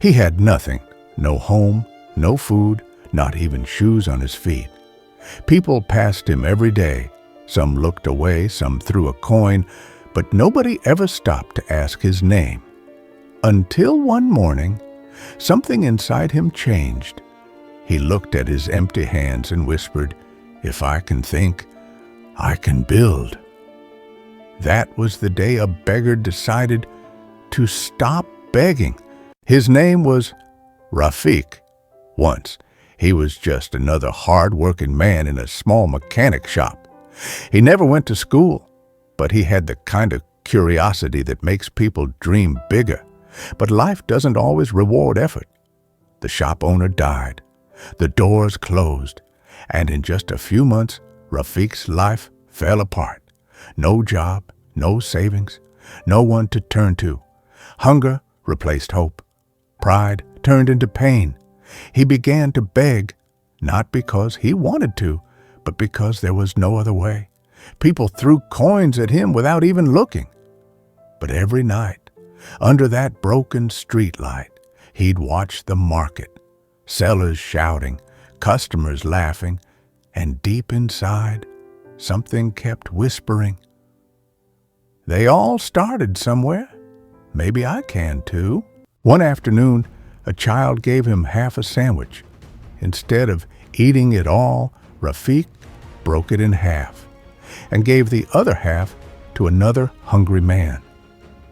He had nothing, no home, no food, not even shoes on his feet. People passed him every day. Some looked away, some threw a coin, but nobody ever stopped to ask his name. Until one morning, something inside him changed. He looked at his empty hands and whispered, "If I can think, I can build." That was the day a beggar decided to stop begging. His name was Rafiq. Once, he was just another hard-working man in a small mechanic shop. He never went to school, but he had the kind of curiosity that makes people dream bigger. But life doesn't always reward effort. The shop owner died. The doors closed. And in just a few months, Rafiq's life fell apart. No job, no savings, no one to turn to. Hunger replaced hope. Pride turned into pain. He began to beg, not because he wanted to, but because there was no other way. People threw coins at him without even looking. But every night, under that broken streetlight, he'd watch the market, sellers shouting, customers laughing, and deep inside, something kept whispering, "They all started somewhere. Maybe I can too." One afternoon, a child gave him half a sandwich. Instead of eating it all, Rafiq broke it in half and gave the other half to another hungry man.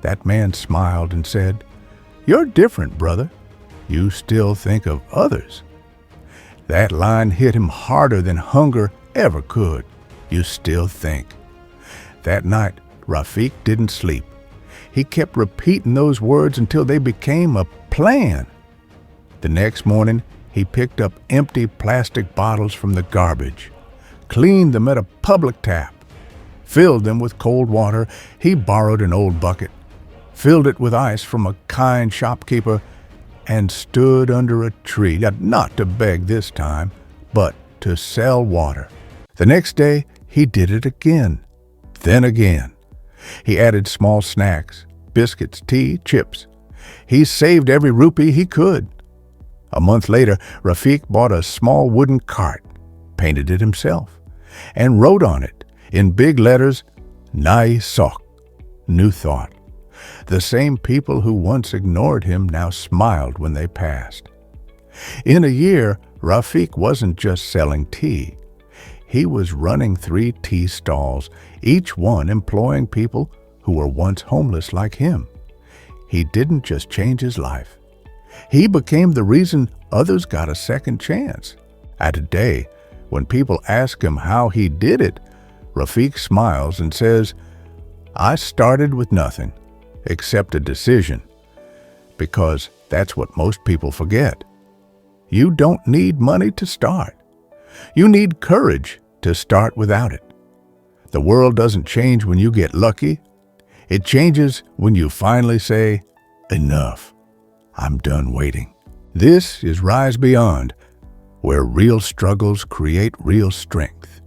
That man smiled and said, "You're different, brother. You still think of others." That line hit him harder than hunger ever could. You still think. That night, Rafiq didn't sleep. He kept repeating those words until they became a plan. The next morning, he picked up empty plastic bottles from the garbage, cleaned them at a public tap, filled them with cold water. He borrowed an old bucket, filled it with ice from a kind shopkeeper, and stood under a tree, not to beg this time, but to sell water. The next day, he did it again, then again. He added small snacks, biscuits, tea, chips. He saved every rupee he could. A month later, Rafiq bought a small wooden cart, painted it himself, and wrote on it, in big letters, "Nai Sok," new thought. The same people who once ignored him now smiled when they passed. In a year, Rafiq wasn't just selling tea. He was running 3 tea stalls, each one employing people who were once homeless like him. He didn't just change his life. He became the reason others got a second chance. And today, when people ask him how he did it, Rafiq smiles and says, "I started with nothing except a decision," because that's what most people forget. You don't need money to start. You need courage to start without it. The world doesn't change when you get lucky. It changes when you finally say, "Enough. I'm done waiting." This is Rise Beyond, where real struggles create real strength.